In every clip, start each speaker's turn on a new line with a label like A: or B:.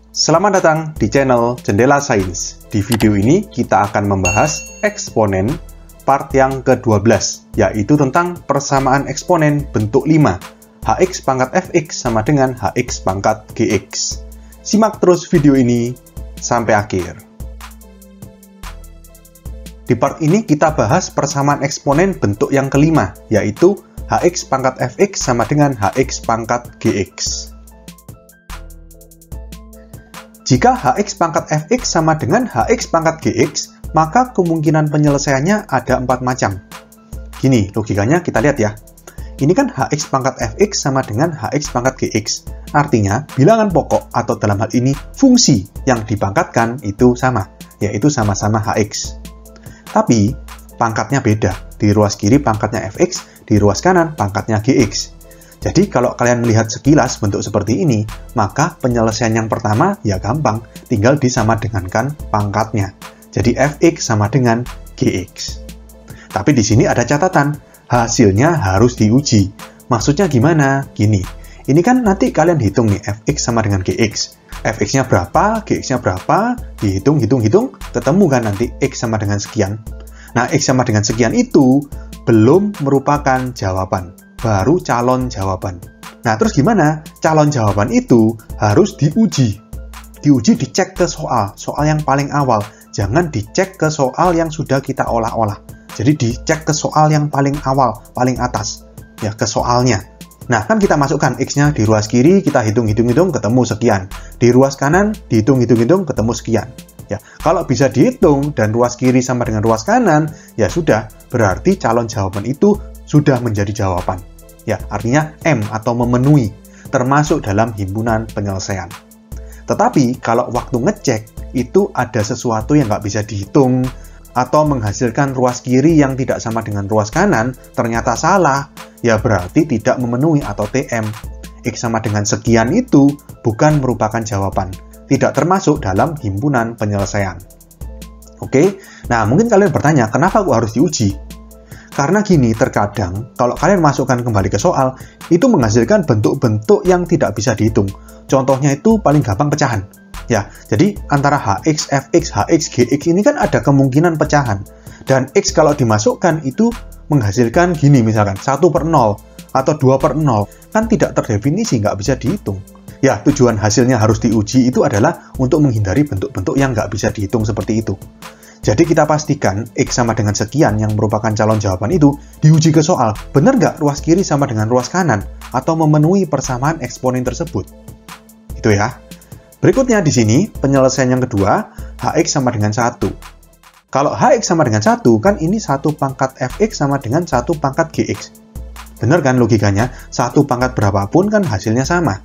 A: Selamat datang di channel Jendela Sains. Di video ini kita akan membahas eksponen part yang ke-12, yaitu tentang persamaan eksponen bentuk 5, hx pangkat fx sama dengan hx pangkat gx. Simak terus video ini sampai akhir. Di part ini kita bahas persamaan eksponen bentuk yang kelima, yaitu hx pangkat fx sama dengan hx pangkat gx. Jika hx pangkat fx sama dengan hx pangkat gx, maka kemungkinan penyelesaiannya ada 4 macam. Gini, logikanya kita lihat ya. Ini kan hx pangkat fx sama dengan hx pangkat gx. Artinya, bilangan pokok atau dalam hal ini fungsi yang dipangkatkan itu sama, yaitu sama-sama hx. Tapi, pangkatnya beda. Di ruas kiri pangkatnya fx, di ruas kanan pangkatnya gx. Jadi kalau kalian melihat sekilas bentuk seperti ini, maka penyelesaian yang pertama ya gampang, tinggal disamadengankan pangkatnya. Jadi fx sama dengan gx. Tapi di sini ada catatan, hasilnya harus diuji. Maksudnya gimana? Gini, ini kan nanti kalian hitung nih fx sama dengan gx. Fx-nya berapa, gx-nya berapa, dihitung, ketemu kan nanti x sama dengan sekian. Nah, x sama dengan sekian itu belum merupakan jawaban. Baru calon jawaban. Nah, terus gimana? Calon jawaban itu harus diuji. Diuji dicek ke soal yang paling awal. Jangan dicek ke soal yang sudah kita olah-olah. Jadi dicek ke soal yang paling awal, paling atas. Ya, ke soalnya. Nah, kan kita masukkan x-nya di ruas kiri, kita hitung, ketemu sekian. Di ruas kanan, dihitung, ketemu sekian. Ya, kalau bisa dihitung dan ruas kiri sama dengan ruas kanan, ya sudah, berarti calon jawaban itu sudah menjadi jawaban. Ya, artinya M atau memenuhi, termasuk dalam himpunan penyelesaian. Tetapi, kalau waktu ngecek, itu ada sesuatu yang nggak bisa dihitung, atau menghasilkan ruas kiri yang tidak sama dengan ruas kanan, ternyata salah, ya berarti tidak memenuhi atau TM. X sama dengan sekian itu bukan merupakan jawaban, tidak termasuk dalam himpunan penyelesaian. Oke, nah mungkin kalian bertanya, kenapa kok harus diuji? Karena gini, terkadang kalau kalian masukkan kembali ke soal, itu menghasilkan bentuk-bentuk yang tidak bisa dihitung. Contohnya itu paling gampang pecahan. Ya, jadi antara hx, fx, hx, gx ini kan ada kemungkinan pecahan. Dan x kalau dimasukkan itu menghasilkan gini misalkan, 1/0 atau 2/0. Kan tidak terdefinisi, nggak bisa dihitung. Ya, tujuan hasilnya harus diuji itu adalah untuk menghindari bentuk-bentuk yang nggak bisa dihitung seperti itu. Jadi kita pastikan X sama dengan sekian yang merupakan calon jawaban itu diuji ke soal. Benar nggak ruas kiri sama dengan ruas kanan? Atau memenuhi persamaan eksponen tersebut? Itu ya. Berikutnya di sini, penyelesaian yang kedua, Hx sama dengan 1. Kalau Hx sama dengan 1, kan ini 1 pangkat Fx sama dengan 1 pangkat Gx. Benar kan logikanya? 1 pangkat berapapun kan hasilnya sama.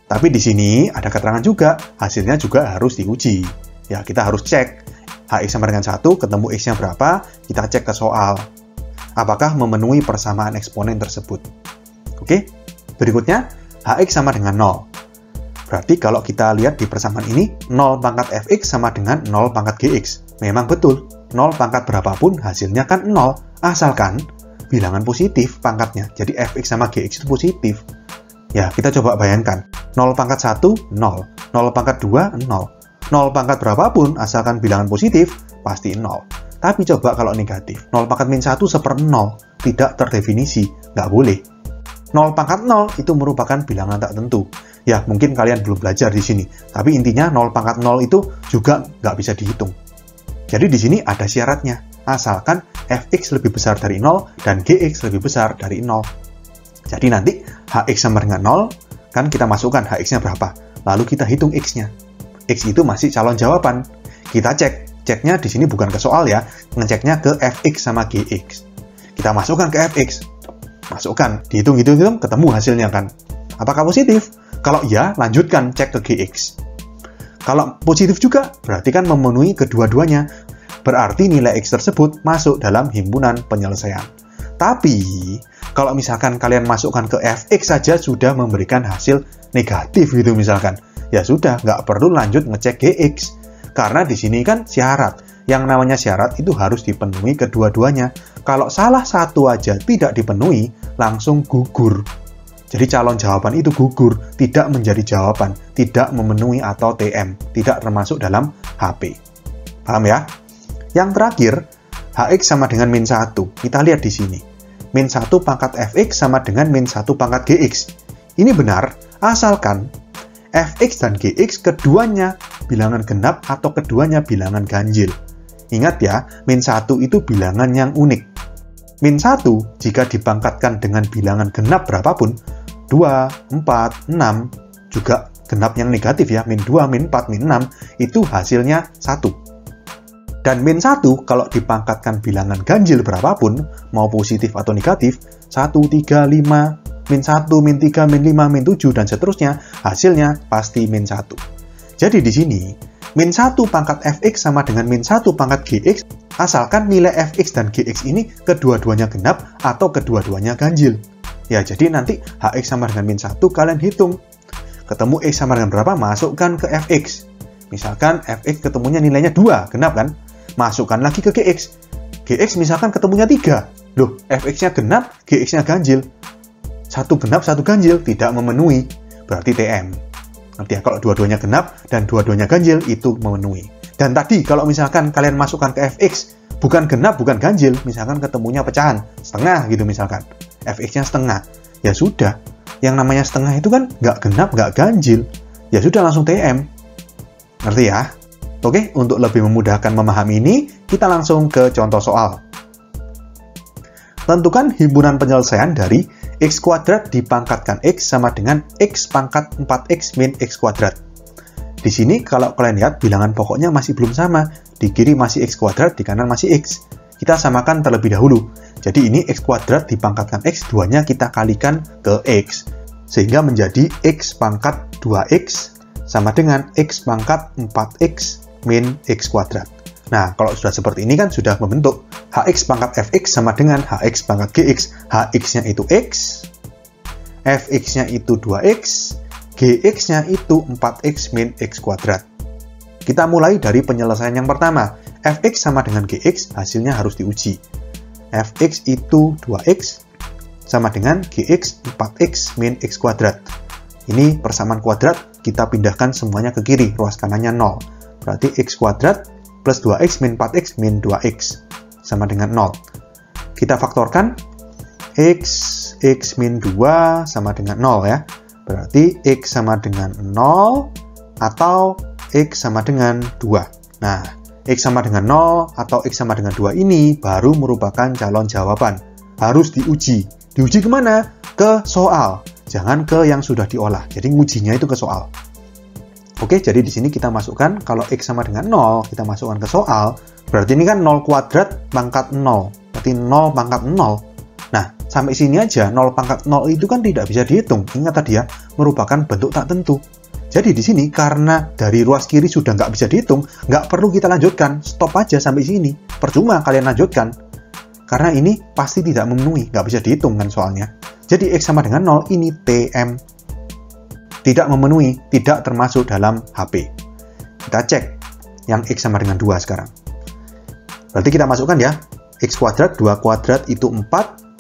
A: Tapi di sini ada keterangan juga, hasilnya juga harus diuji. Ya, kita harus cek. Hx sama dengan 1, ketemu x-nya berapa, kita cek ke soal. Apakah memenuhi persamaan eksponen tersebut. Oke, berikutnya, Hx sama dengan 0. Berarti kalau kita lihat di persamaan ini, 0 pangkat fx sama dengan 0 pangkat gx. Memang betul, 0 pangkat berapapun hasilnya kan 0, asalkan bilangan positif pangkatnya. Jadi fx sama gx itu positif. Ya, kita coba bayangkan, 0 pangkat 1, 0. 0 pangkat 2, 0. 0 pangkat berapapun, asalkan bilangan positif, pasti 0. Tapi coba kalau negatif, 0 pangkat min 1 1/0, tidak terdefinisi, nggak boleh. 0 pangkat 0 itu merupakan bilangan tak tentu. Ya, mungkin kalian belum belajar di sini, tapi intinya 0 pangkat 0 itu juga nggak bisa dihitung. Jadi di sini ada syaratnya, asalkan fx lebih besar dari 0 dan gx lebih besar dari 0. Jadi nanti hx sama dengan 0, kan kita masukkan hx-nya berapa, lalu kita hitung x-nya. X itu masih calon jawaban. Kita ceknya di sini bukan ke soal ya, ngeceknya ke fx sama gx. Kita masukkan ke fx, masukkan, dihitung, ketemu hasilnya kan. Apakah positif? Kalau iya, lanjutkan cek ke gx. Kalau positif juga, berarti kan memenuhi kedua-duanya. Berarti nilai x tersebut masuk dalam himpunan penyelesaian. Tapi, kalau misalkan kalian masukkan ke fx saja sudah memberikan hasil negatif gitu misalkan, ya sudah, nggak perlu lanjut ngecek gx. Karena di sini kan syarat. Yang namanya syarat itu harus dipenuhi kedua-duanya. Kalau salah satu aja tidak dipenuhi, langsung gugur. Jadi calon jawaban itu gugur, tidak menjadi jawaban, tidak memenuhi atau TM, tidak termasuk dalam HP. Paham ya? Yang terakhir, HX sama dengan min 1. Kita lihat di sini. Min 1 pangkat Fx sama dengan min 1 pangkat Gx. Ini benar, asalkan Fx dan Gx keduanya bilangan genap atau keduanya bilangan ganjil. Ingat ya, min 1 itu bilangan yang unik. Min 1 jika dipangkatkan dengan bilangan genap berapapun, 2, 4, 6, juga genap yang negatif ya, min 2, min 4, min 6, itu hasilnya 1. Dan min 1 kalau dipangkatkan bilangan ganjil berapapun, mau positif atau negatif, 1, 3, 5, min 1, min 3, min 5, min 7, dan seterusnya, hasilnya pasti min 1. Jadi di sini, min 1 pangkat Fx sama dengan min 1 pangkat Gx, asalkan nilai Fx dan Gx ini kedua-duanya genap atau kedua-duanya ganjil. Ya, jadi nanti Hx sama dengan min 1 kalian hitung. Ketemu X sama dengan berapa, masukkan ke Fx. Misalkan Fx ketemunya nilainya 2, genap kan? Masukkan lagi ke Gx. Gx misalkan ketemunya 3. Loh, Fx-nya genap, Gx-nya ganjil. Satu genap, satu ganjil, tidak memenuhi. Berarti TM. Nanti ya, kalau dua-duanya genap dan dua-duanya ganjil, itu memenuhi. Dan tadi, kalau misalkan kalian masukkan ke Fx, bukan genap, bukan ganjil, misalkan ketemunya pecahan, setengah gitu misalkan. Fx-nya setengah. Ya sudah, yang namanya setengah itu kan nggak genap, nggak ganjil. Ya sudah, langsung TM. Ngerti ya? Oke, untuk lebih memudahkan memahami ini, kita langsung ke contoh soal. Tentukan himpunan penyelesaian dari x kuadrat dipangkatkan x sama dengan x pangkat 4x min x kuadrat. Di sini kalau kalian lihat bilangan pokoknya masih belum sama. Di kiri masih x kuadrat, di kanan masih x. Kita samakan terlebih dahulu. Jadi ini x kuadrat dipangkatkan x, duanya kita kalikan ke x. Sehingga menjadi x pangkat 2x sama dengan x pangkat 4x min x kuadrat. Nah, kalau sudah seperti ini kan sudah membentuk Hx pangkat Fx sama dengan Hx pangkat Gx. Hx-nya itu x, Fx-nya itu 2x, Gx-nya itu 4x min x kuadrat. Kita mulai dari penyelesaian yang pertama. Fx sama dengan Gx, hasilnya harus diuji. Fx itu 2x sama dengan Gx 4x min x kuadrat. Ini persamaan kuadrat, kita pindahkan semuanya ke kiri, ruas kanannya 0. Berarti x kuadrat plus 2x min 4x min 2x sama dengan 0. Kita faktorkan x min 2 sama dengan 0 ya. Berarti x sama dengan 0 atau x sama dengan 2. Nah, x sama dengan 0 atau x sama dengan 2 ini baru merupakan calon jawaban. Harus diuji. Diuji kemana? Ke soal. Jangan ke yang sudah diolah. Jadi ngujinya itu ke soal. Oke, jadi di sini kita masukkan, kalau x sama dengan 0, kita masukkan ke soal, berarti ini kan 0 kuadrat pangkat 0, berarti 0 pangkat 0. Nah, sampai sini aja, 0 pangkat 0 itu kan tidak bisa dihitung. Ingat tadi ya, merupakan bentuk tak tentu. Jadi di sini, karena dari ruas kiri sudah nggak bisa dihitung, nggak perlu kita lanjutkan, stop aja sampai sini. Percuma kalian lanjutkan, karena ini pasti tidak memenuhi, nggak bisa dihitung kan soalnya. Jadi x sama dengan 0, ini TM. Tidak memenuhi, tidak termasuk dalam HP. Kita cek yang x sama dengan 2 sekarang. Berarti kita masukkan ya, x kuadrat, 2 kuadrat itu 4,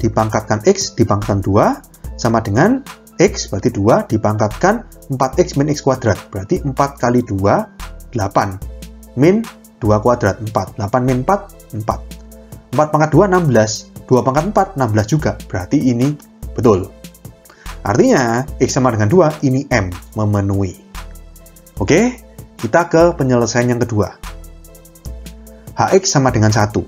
A: dipangkatkan x, dipangkatkan 2, sama dengan x, berarti 2, dipangkatkan 4x min x kuadrat. Berarti 4 kali 2, 8. Min 2 kuadrat, 4. 8 min 4, 4. 4 pangkat 2, 16. 2 pangkat 4, 16 juga. Berarti ini betul. Artinya, x sama dengan 2, ini M, memenuhi. Oke, kita ke penyelesaian yang kedua. Hx sama dengan 1.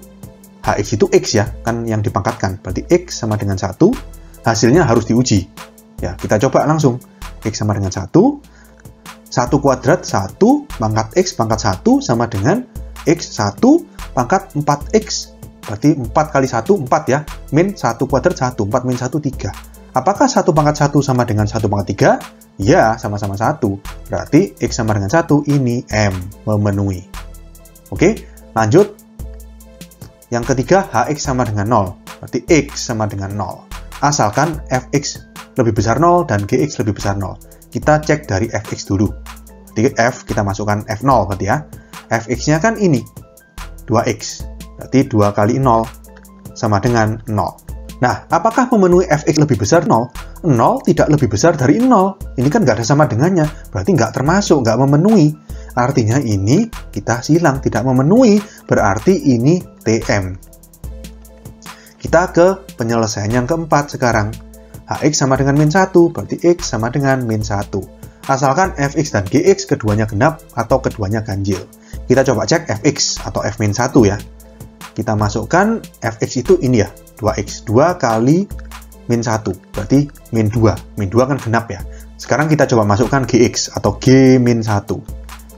A: Hx itu x ya, kan yang dipangkatkan. Berarti x sama dengan 1, hasilnya harus diuji. Ya, kita coba langsung. X sama dengan 1, 1 kuadrat 1, pangkat x pangkat 1 sama dengan x 1 pangkat 4x. Berarti 4 kali 1, 4 ya. Min 1 kuadrat 1, 4 min 1, 3. Apakah 1 pangkat 1 sama dengan 1 pangkat 3? Ya, sama-sama 1. Berarti x sama dengan 1, ini M, memenuhi. Oke, lanjut. Yang ketiga, Hx sama dengan 0. Berarti x sama dengan 0. Asalkan Fx lebih besar 0 dan Gx lebih besar 0. Kita cek dari Fx dulu. Jadi F, kita masukkan F0 berarti ya. Fx-nya kan ini, 2x. Berarti 2 kali 0 sama dengan 0. Nah, apakah memenuhi fx lebih besar 0? 0 tidak lebih besar dari 0. Ini kan nggak ada sama dengannya, berarti nggak termasuk, nggak memenuhi. Artinya ini kita silang, tidak memenuhi, berarti ini TM. Kita ke penyelesaian yang keempat sekarang. Hx sama dengan min 1, berarti x sama dengan min 1. Asalkan fx dan gx keduanya genap atau keduanya ganjil. Kita coba cek fx atau f min 1 ya. Kita masukkan fx itu ini ya, 2x. 2 kali min 1, berarti min 2. Min 2 kan genap ya. Sekarang kita coba masukkan gx atau g min 1.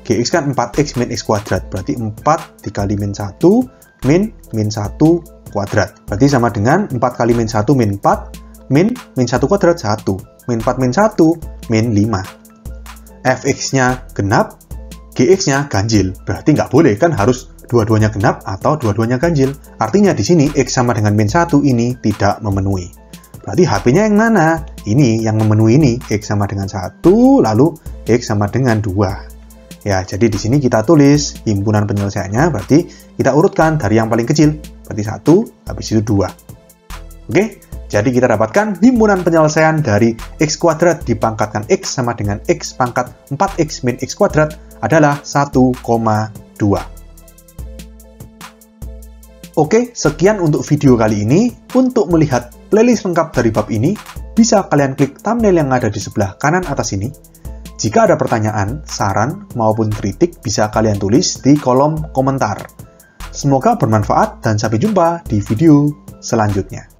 A: Gx kan 4x min x kuadrat, berarti 4 dikali min 1 min 1 kuadrat. Berarti sama dengan 4 kali min 1 min 4 min 1 kuadrat 1. Min 4 min 1 min 5. fx-nya genap, gx-nya ganjil. Berarti nggak boleh, kan harus dua-duanya genap atau dua-duanya ganjil. Artinya di sini x sama dengan min 1 ini tidak memenuhi. Berarti HP-nya yang mana? Ini yang memenuhi ini, x sama dengan 1, lalu x sama dengan 2. Ya, jadi di sini kita tulis himpunan penyelesaiannya, berarti kita urutkan dari yang paling kecil. Berarti 1, habis itu 2. Oke, jadi kita dapatkan himpunan penyelesaian dari x kuadrat dipangkatkan x sama dengan x pangkat 4x min x kuadrat adalah 1,2. Oke, sekian untuk video kali ini. Untuk melihat playlist lengkap dari bab ini, bisa kalian klik thumbnail yang ada di sebelah kanan atas ini. Jika ada pertanyaan, saran, maupun kritik, bisa kalian tulis di kolom komentar. Semoga bermanfaat dan sampai jumpa di video selanjutnya.